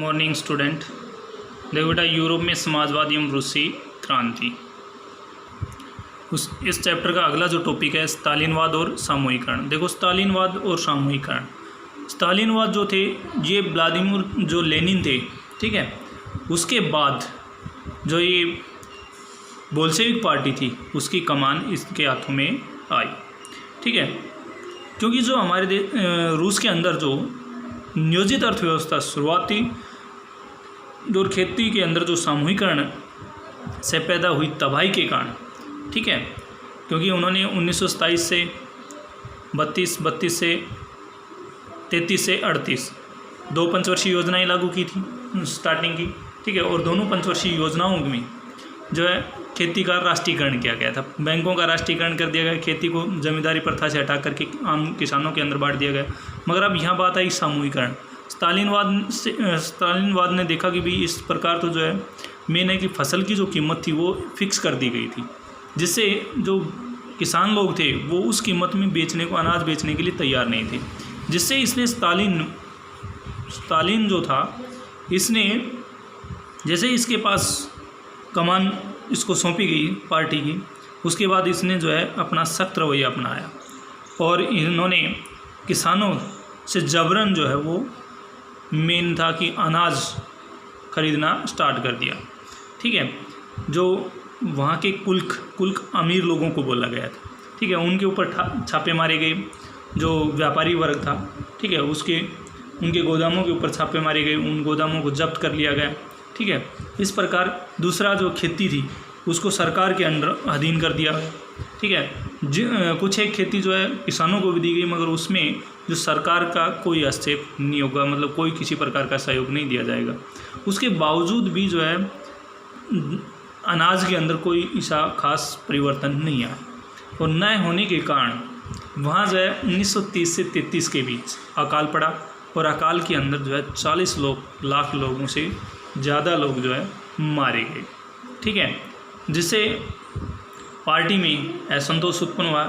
Morning student. देखो बेटा, Europe में समाजवादी एवं रूसी क्रांति, इस चैप्टर का अगला जो टॉपिक है स्टालिनवाद और सामूहिकरण। देखो, स्टालिनवाद और सामूहिकरण। स्टालिनवाद जो थे ये व्लादिमीर जो लेनिन थे, ठीक है, उसके बाद जो ये बोल्शेविक पार्टी थी उसकी कमान इसके हाथों में आई, ठीक है। क्योंकि जो हमारे रूस के अंदर जो नियोजित अर्थव्यवस्था शुरुआती और खेती के अंदर जो सामूहिकरण से पैदा हुई तबाही के कारण, ठीक है, क्योंकि उन्होंने 1927 से 32 से 33 से 38 दो पंचवर्षीय योजनाएं लागू की थी स्टार्टिंग की, ठीक है। और दोनों पंचवर्षीय योजनाओं में जो है खेती का राष्ट्रीयकरण किया गया था, बैंकों का राष्ट्रीयकरण कर दिया गया, खेती को जमींदारी प्रथा से हटा करके आम किसानों के अंदर बांट दिया गया। मगर अब यहाँ बात आई सामूहिकरण। स्टालिनवाद ने देखा कि भाई इस प्रकार तो जो है मेन है कि फसल की जो कीमत थी वो फिक्स कर दी गई थी, जिससे जो किसान लोग थे वो उस कीमत में बेचने को, अनाज बेचने के लिए तैयार नहीं थे। जिससे इसने स्टालिन जो था, इसने जैसे इसके पास कमान इसको सौंपी गई पार्टी की, उसके बाद इसने जो है अपना सख्त रवैया अपनाया और इन्होंने किसानों से जबरन जो है वो मेन था कि अनाज खरीदना स्टार्ट कर दिया, ठीक है। जो वहाँ के कुल्क अमीर लोगों को बोला गया था, ठीक है, उनके ऊपर छापे मारे गए। जो व्यापारी वर्ग था, ठीक है, उनके गोदामों के ऊपर छापे मारे गए, उन गोदामों को जब्त कर लिया गया, ठीक है। इस प्रकार दूसरा जो खेती थी उसको सरकार के अंडर अधीन कर दिया, ठीक है। कुछ एक खेती जो है किसानों को भी दी गई, मगर उसमें जो सरकार का कोई हस्तक्षेप नहीं होगा, मतलब कोई किसी प्रकार का सहयोग नहीं दिया जाएगा। उसके बावजूद भी जो है अनाज के अंदर कोई ऐसा खास परिवर्तन नहीं आया और न होने के कारण वहाँ जो है 1930 से 33 के बीच अकाल पड़ा और अकाल के अंदर जो है 40 लाख लोगों से ज़्यादा लोग जो है मारे गए, ठीक है। जिससे पार्टी में असंतोष उत्पन्न हुआ।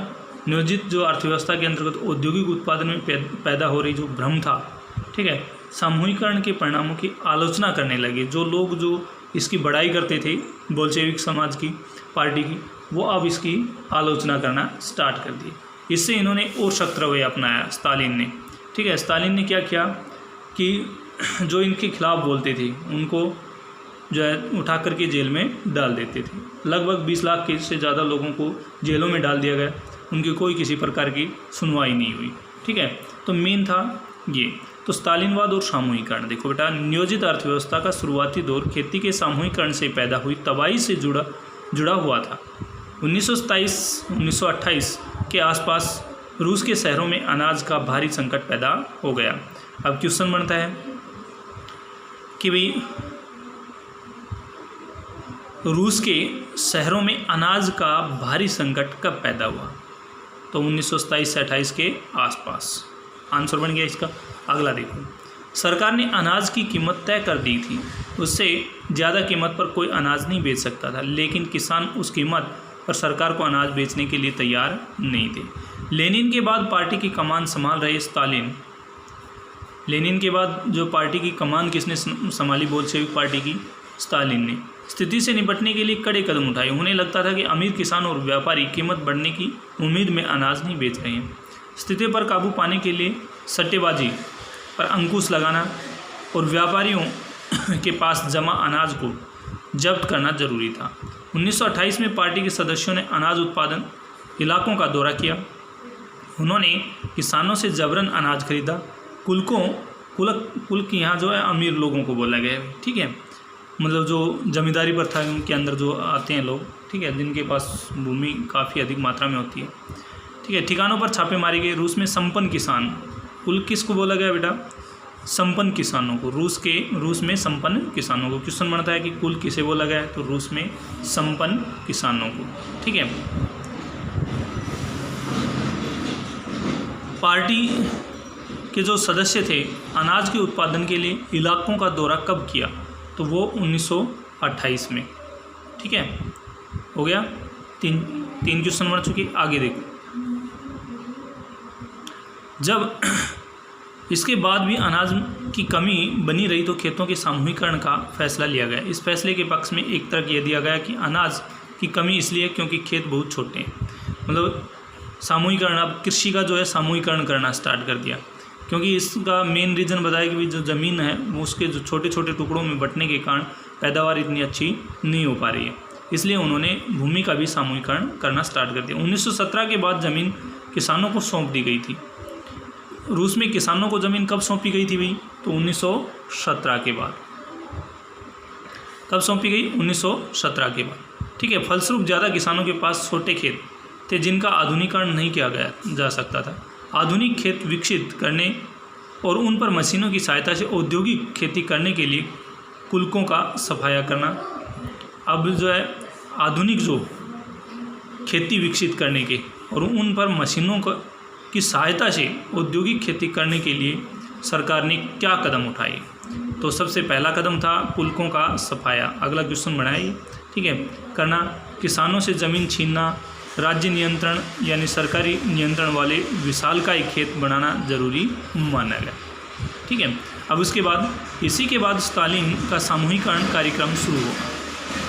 नियोजित जो अर्थव्यवस्था के अंतर्गत औद्योगिक उत्पादन में पैदा हो रही जो भ्रम था, ठीक है, सामूहिकरण के परिणामों की आलोचना करने लगे। जो लोग जो इसकी बड़ाई करते थे बोल्शेविक समाज की पार्टी की, वो अब इसकी आलोचना करना स्टार्ट कर दी। इससे इन्होंने और सख्त रवैया अपनाया स्टालिन ने, ठीक है। स्टालिन ने क्या किया कि जो इनके खिलाफ बोलते थे उनको जो है उठा करके जेल में डाल देते थे। लगभग 20 लाख से ज़्यादा लोगों को जेलों में डाल दिया गया, उनकी कोई किसी प्रकार की सुनवाई नहीं हुई, ठीक है। तो मेन था ये। तो स्टालिनवाद और सामूहिकरण, देखो बेटा, नियोजित अर्थव्यवस्था का शुरुआती दौर खेती के सामूहिकरण से पैदा हुई तबाही से जुड़ा हुआ था। 1927-1928 के आसपास रूस के शहरों में अनाज का भारी संकट पैदा हो गया। अब क्वेश्चन बनता है कि भाई रूस के शहरों में अनाज का भारी संकट कब पैदा हुआ? तो 1927 से 28 के आसपास आंसर बन गया इसका। अगला देखो, सरकार ने अनाज की कीमत तय कर दी थी, उससे ज़्यादा कीमत पर कोई अनाज नहीं बेच सकता था, लेकिन किसान उस कीमत पर सरकार को अनाज बेचने के लिए तैयार नहीं थे। लेनिन के बाद पार्टी की कमान संभाल रहे स्टालिन, लेनिन के बाद जो पार्टी की कमान किसने संभाली बोल्शेविक पार्टी की? स्टालिन ने। स्थिति से निपटने के लिए कड़े कदम उठाए। उन्हें लगता था कि अमीर किसान और व्यापारी कीमत बढ़ने की उम्मीद में अनाज नहीं बेच रहे हैं। स्थिति पर काबू पाने के लिए सट्टेबाजी पर अंकुश लगाना और व्यापारियों के पास जमा अनाज को जब्त करना जरूरी था। 1928 में पार्टी के सदस्यों ने अनाज उत्पादन इलाकों का दौरा किया। उन्होंने किसानों से जबरन अनाज खरीदा। कुल्क यहाँ जो है अमीर लोगों को बोला गया है, ठीक है, मतलब जो जमींदारी प्रथा के अंदर जो आते हैं लोग, ठीक है, जिनके पास भूमि काफ़ी अधिक मात्रा में होती है, ठीक है। ठिकानों पर छापे मारे गए। रूस में संपन्न किसान, कुल किसको बोला गया बेटा? संपन्न किसानों को। रूस में संपन्न किसानों को। क्वेश्चन बनता है कि कुल किसे बोला गया है? तो रूस में संपन्न किसानों को, ठीक है। पार्टी के जो सदस्य थे अनाज के उत्पादन के लिए इलाकों का दौरा कब किया? तो वो 1928 में, ठीक है। हो गया, तीन क्वेश्चन बन चुके। आगे देखो, जब इसके बाद भी अनाज की कमी बनी रही तो खेतों के सामूहिकरण का फैसला लिया गया। इस फैसले के पक्ष में एक तर्क यह दिया गया कि अनाज की कमी इसलिए क्योंकि खेत बहुत छोटे हैं। मतलब सामूहिकरण, अब कृषि का जो है सामूहिकरण करना स्टार्ट कर दिया, क्योंकि इसका मेन रीज़न बताया कि जो ज़मीन है वो उसके जो छोटे छोटे टुकड़ों में बंटने के कारण पैदावार इतनी अच्छी नहीं हो पा रही है, इसलिए उन्होंने भूमि का भी सामूहिकरण करना स्टार्ट कर दिया। 1917 के बाद ज़मीन किसानों को सौंप दी गई थी। रूस में किसानों को ज़मीन कब सौंपी गई थी भाई? तो 1917 के बाद। कब सौंपी गई? 1917 के बाद। ठीक है। फलस्वरूप ज़्यादा किसानों के पास छोटे खेत थे जिनका आधुनिकीकरण नहीं किया जा सकता था। आधुनिक खेत विकसित करने और उन पर मशीनों की सहायता से औद्योगिक खेती करने के लिए कुलकों का सफाया करना। अब जो है आधुनिक जो खेती विकसित करने के और उन पर मशीनों की सहायता से औद्योगिक खेती करने के लिए सरकार ने क्या कदम उठाए? तो सबसे पहला कदम था कुलकों का सफाया। अगला क्वेश्चन बनाइए। ठीक है। करना, किसानों से ज़मीन छीनना, राज्य नियंत्रण यानी सरकारी नियंत्रण वाले विशालकाय खेत बनाना जरूरी माना गया। ठीक है। अब उसके बाद इसी के बाद स्टालिन का सामूहिकरण कार्यक्रम शुरू हुआ।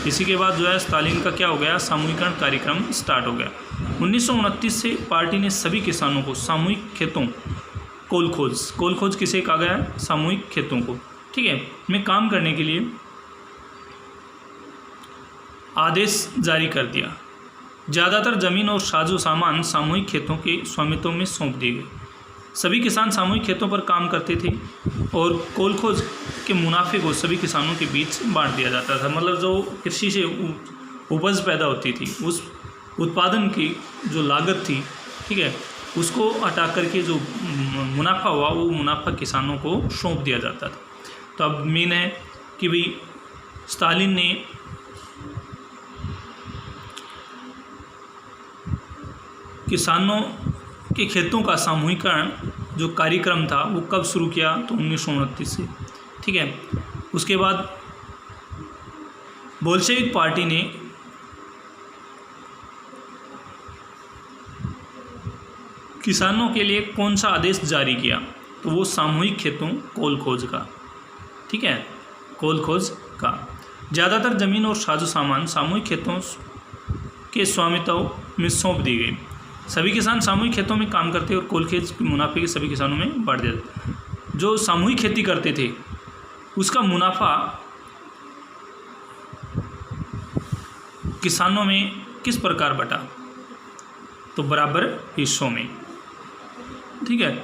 इसी के बाद जो है स्टालिन का क्या हो गया? सामूहिकरण कार्यक्रम स्टार्ट हो गया। 1929 से पार्टी ने सभी किसानों को सामूहिक खेतों कोलखोज किसे कहा गया? सामूहिक खेतों को, ठीक है, में काम करने के लिए आदेश जारी कर दिया। ज़्यादातर ज़मीन और साजो सामान सामूहिक खेतों के स्वामित्व में सौंप दिए गए। सभी किसान सामूहिक खेतों पर काम करते थे और कोलखोज के मुनाफे को सभी किसानों के बीच बांट दिया जाता था। मतलब जो कृषि से उपज पैदा होती थी उस उत्पादन की जो लागत थी, ठीक है, उसको हटा करके जो मुनाफा हुआ वो मुनाफा किसानों को सौंप दिया जाता था। तो अब मेन है कि भाई स्टालिन ने किसानों के खेतों का सामूहिकरण जो कार्यक्रम था वो कब शुरू किया? तो 1929 से। ठीक है। उसके बाद बोल्शेविक पार्टी ने किसानों के लिए कौन सा आदेश जारी किया? तो वो सामूहिक खेतों कोलखोज का, ठीक है, कोलखोज का। ज़्यादातर ज़मीन और साजो सामान सामूहिक खेतों के स्वामित्व में सौंप दी गई। सभी किसान सामूहिक खेतों में काम करते और कोलखेज के मुनाफे के सभी किसानों में बांट दिया जाता। जो सामूहिक खेती करते थे उसका मुनाफा किसानों में किस प्रकार बटा? तो बराबर हिस्सों में। ठीक है।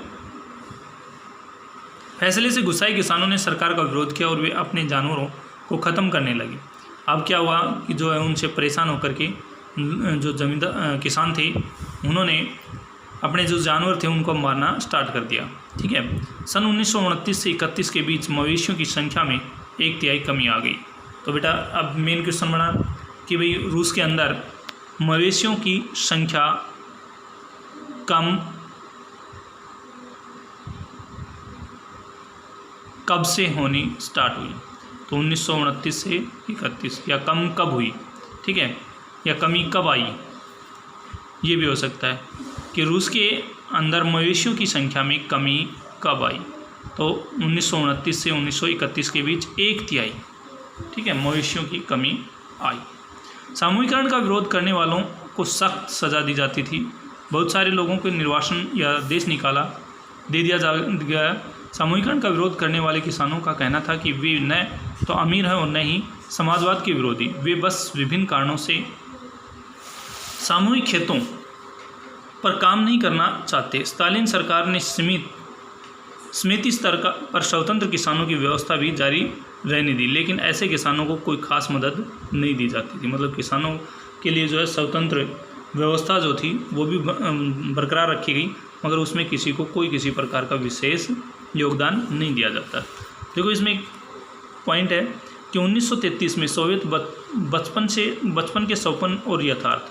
फैसले से गुस्साए किसानों ने सरकार का विरोध किया और वे अपने जानवरों को ख़त्म करने लगे। अब क्या हुआ कि जो है उनसे परेशान होकर के जो जमींदार किसान थे उन्होंने अपने जो जानवर थे उनको मारना स्टार्ट कर दिया। ठीक है। सन 1929 से 31 के बीच मवेशियों की संख्या में 1/3 कमी आ गई। तो बेटा अब मेन क्वेश्चन बना कि भाई रूस के अंदर मवेशियों की संख्या कम कब से होनी स्टार्ट हुई? तो 1929 से 31, या कम कब हुई? ठीक है, या कमी कब आई? ये भी हो सकता है कि रूस के अंदर मवेशियों की संख्या में कमी कब आई? तो 1929 से 1931 के बीच 1/3, ठीक है, मवेशियों की कमी आई। सामूहिकरण का विरोध करने वालों को सख्त सज़ा दी जाती थी। बहुत सारे लोगों को निर्वासन या देश निकाला दे दिया गया। सामूहिकरण का विरोध करने वाले किसानों का कहना था कि वे न तो अमीर हैं और न ही समाजवाद के विरोधी, वे बस विभिन्न कारणों से सामूहिक खेतों पर काम नहीं करना चाहते। स्टालिन सरकार ने समिति स्तर पर स्वतंत्र किसानों की व्यवस्था भी जारी रहने दी, लेकिन ऐसे किसानों को कोई खास मदद नहीं दी जाती थी। मतलब किसानों के लिए जो है स्वतंत्र व्यवस्था जो थी वो भी बरकरार रखी गई, मगर उसमें किसी को कोई किसी प्रकार का विशेष योगदान नहीं दिया जाता। देखो इसमें एक पॉइंट है कि 1933 में सोवियत बचपन के सौपन और यथार्थ।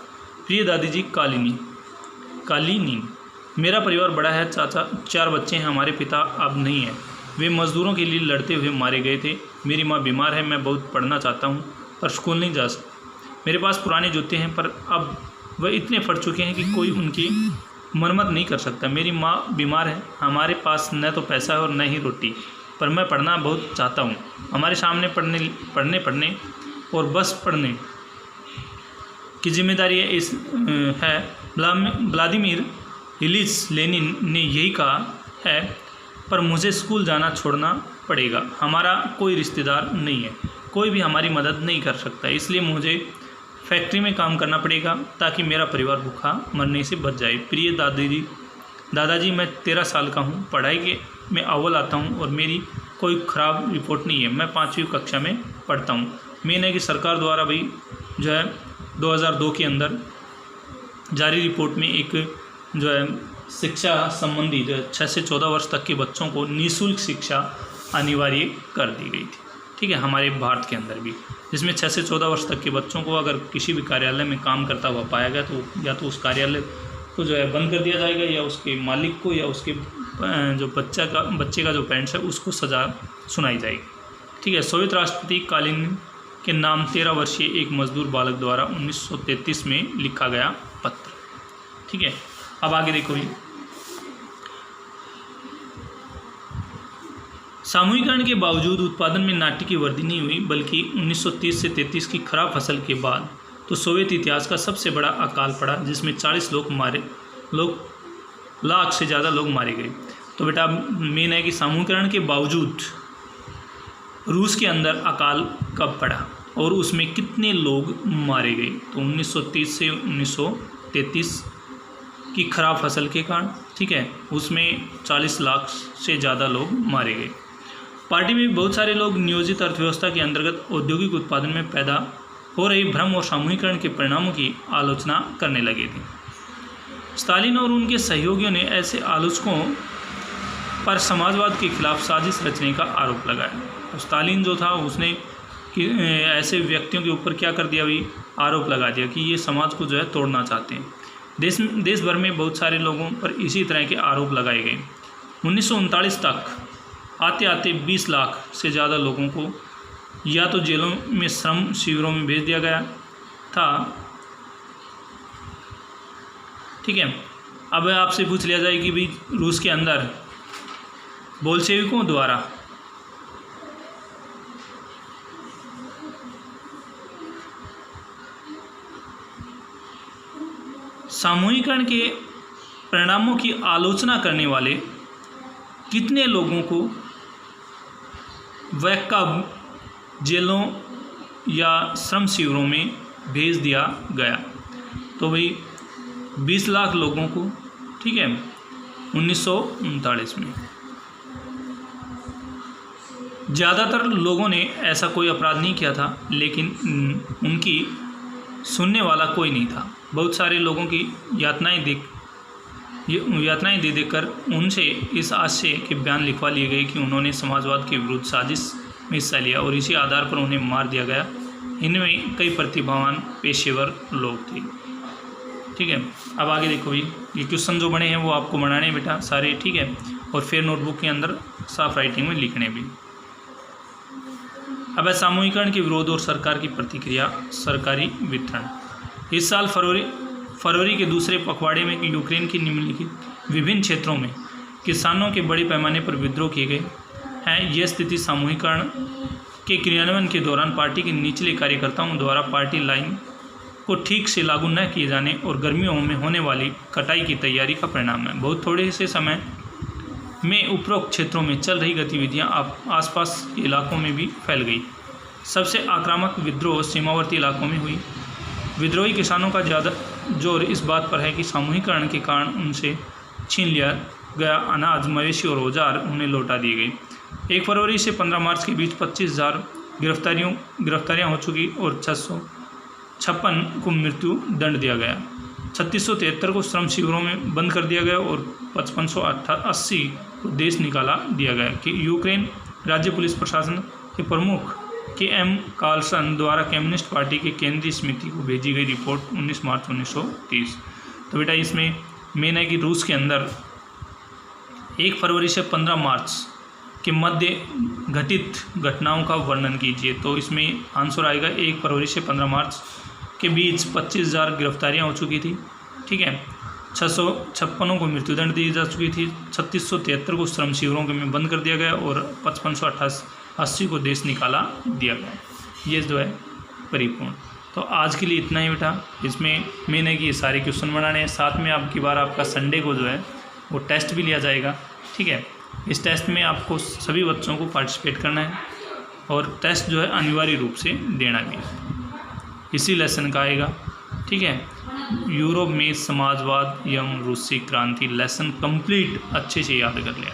प्रिय दादी जी कालिनी, मेरा परिवार बड़ा है, चाचा 4 बच्चे हैं, हमारे पिता अब नहीं हैं, वे मज़दूरों के लिए लड़ते हुए मारे गए थे। मेरी माँ बीमार है, मैं बहुत पढ़ना चाहता हूँ पर स्कूल नहीं जा सकता। मेरे पास पुराने जूते हैं पर अब वह इतने फट चुके हैं कि कोई उनकी मरम्मत नहीं कर सकता। मेरी माँ बीमार है, हमारे पास न तो पैसा है और न ही रोटी, पर मैं पढ़ना बहुत चाहता हूँ। हमारे सामने पढ़ने और बस पढ़ने की जिम्मेदारी है। व्लादिमीर इलिच लेनिन ने यही कहा है, पर मुझे स्कूल जाना छोड़ना पड़ेगा। हमारा कोई रिश्तेदार नहीं है, कोई भी हमारी मदद नहीं कर सकता, इसलिए मुझे फैक्ट्री में काम करना पड़ेगा ताकि मेरा परिवार भूखा मरने से बच जाए। प्रिय दादाजी, मैं 13 साल का हूँ, पढ़ाई में अव्वल आता हूँ और मेरी कोई ख़राब रिपोर्ट नहीं है। मैं 5वीं कक्षा में पढ़ता हूँ। मेन है कि सरकार द्वारा भाई जो है 2002 के अंदर जारी रिपोर्ट में एक जो है शिक्षा संबंधी जो है 6 से 14 वर्ष तक के बच्चों को निःशुल्क शिक्षा अनिवार्य कर दी गई थी। ठीक है, हमारे भारत के अंदर भी, जिसमें 6 से 14 वर्ष तक के बच्चों को अगर किसी भी कार्यालय में काम करता हुआ पाया गया तो या तो उस कार्यालय को जो है बंद कर दिया जाएगा, या उसके मालिक को या उसके जो बच्चे का जो पेरेंट्स है उसको सज़ा सुनाई जाएगी। ठीक है, सोवियत राष्ट्रपति कालीन के नाम 13 वर्षीय एक मजदूर बालक द्वारा 1933 में लिखा गया पत्र। ठीक है, अब आगे देखो ये सामूहिकरण के बावजूद उत्पादन में नाट्य की वृद्धि नहीं हुई, बल्कि 1930 से 33 की खराब फसल के बाद तो सोवियत इतिहास का सबसे बड़ा अकाल पड़ा, जिसमें 40 लाख से ज़्यादा लोग मारे गए। तो बेटा मेन है कि सामूहिकरण के बावजूद रूस के अंदर अकाल कब पड़ा और उसमें कितने लोग मारे गए, तो 1930 से 1933 की खराब फसल के कारण। ठीक है, उसमें 40 लाख से ज़्यादा लोग मारे गए। पार्टी में बहुत सारे लोग नियोजित अर्थव्यवस्था के अंतर्गत औद्योगिक उत्पादन में पैदा हो रही भ्रम और सामूहिकरण के परिणामों की आलोचना करने लगे थे। स्टालिन और उनके सहयोगियों ने ऐसे आलोचकों पर समाजवाद के खिलाफ साजिश रचने का आरोप लगाया। स्टालिन जो था उसने कि ऐसे व्यक्तियों के ऊपर क्या कर दिया, भाई आरोप लगा दिया कि ये समाज को जो है तोड़ना चाहते हैं। देश भर में बहुत सारे लोगों पर इसी तरह के आरोप लगाए गए। 1939 तक आते आते 20 लाख से ज़्यादा लोगों को या तो जेलों में श्रम शिविरों में भेज दिया गया था। ठीक है, अब आपसे पूछ लिया जाए कि भाई रूस के अंदर बोल्शेविकों द्वारा सामूहिकरण के परिणामों की आलोचना करने वाले कितने लोगों को वह कब जेलों या श्रम शिविरों में भेज दिया गया, तो भाई 20 लाख लोगों को। ठीक है, 1939 में। ज़्यादातर लोगों ने ऐसा कोई अपराध नहीं किया था, लेकिन उनकी सुनने वाला कोई नहीं था। बहुत सारे लोगों की यातनाएं दे देकर उनसे इस आशय के बयान लिखवा लिए गए कि उन्होंने समाजवाद के विरुद्ध साजिश में हिस्सा लिया और इसी आधार पर उन्हें मार दिया गया। इनमें कई प्रतिभावान पेशेवर लोग थे। ठीक है, अब आगे देखो भाई ये क्वेश्चन जो बने हैं वो आपको बनाने हैं बेटा सारे। ठीक है, और फिर नोटबुक के अंदर साफ राइटिंग में लिखने भी। अब है सामूहिकरण के विरोध और सरकार की प्रतिक्रिया, सरकारी वितरण। इस साल फरवरी के दूसरे पखवाड़े में यूक्रेन के निम्नलिखित विभिन्न क्षेत्रों में किसानों के बड़े पैमाने पर विद्रोह किए गए हैं। यह स्थिति सामूहिकरण के क्रियान्वयन के दौरान पार्टी के निचले कार्यकर्ताओं द्वारा पार्टी लाइन को ठीक से लागू न किए जाने और गर्मियों में होने वाली कटाई की तैयारी का परिणाम है। बहुत थोड़े से समय में उपरोक्त क्षेत्रों में चल रही गतिविधियां आसपास के इलाकों में भी फैल गई। सबसे आक्रामक विद्रोह सीमावर्ती इलाकों में हुई। विद्रोही किसानों का ज़्यादा जोर इस बात पर है कि सामूहिकरण के कारण उनसे छीन लिया गया अनाज, मवेशी और औजार उन्हें लौटा दिए गए। 1 फरवरी से 15 मार्च के बीच 25,000 गिरफ्तारियाँ हो चुकी और 656 को मृत्यु दंड दिया गया। 3673 को श्रम शिविरों में बंद कर दिया गया और 5580 को देश निकाला दिया गया। कि यूक्रेन राज्य पुलिस प्रशासन के प्रमुख के.एम. कार्लसन द्वारा कम्युनिस्ट पार्टी के केंद्रीय समिति को भेजी गई रिपोर्ट 19 मार्च 1930। तो बेटा इसमें मेन है कि रूस के अंदर 1 फरवरी से 15 मार्च के मध्य घटित घटनाओं का वर्णन कीजिए। तो इसमें आंसर आएगा 1 फरवरी से 15 मार्च के बीच 25,000 गिरफ्तारियाँ हो चुकी थी। ठीक है, 656 को मृत्युदंड दी जा चुकी थी, 3673 को श्रम शिविरों के में बंद कर दिया गया और 5580 को देश निकाला दिया गया। ये जो है परिपूर्ण। तो आज के लिए इतना ही बेटा। इसमें मैंने कि ये सारे क्वेश्चन बनाने हैं, साथ में आपकी बार आपका संडे को जो है वो टेस्ट भी लिया जाएगा, ठीक है। इस टेस्ट में आपको सभी बच्चों को पार्टिसिपेट करना है और टेस्ट जो है अनिवार्य रूप से देना भी इसी लेसन का आएगा, ठीक है। यूरोप में समाजवाद एवं रूसी क्रांति लेसन कंप्लीट अच्छे से याद कर लें।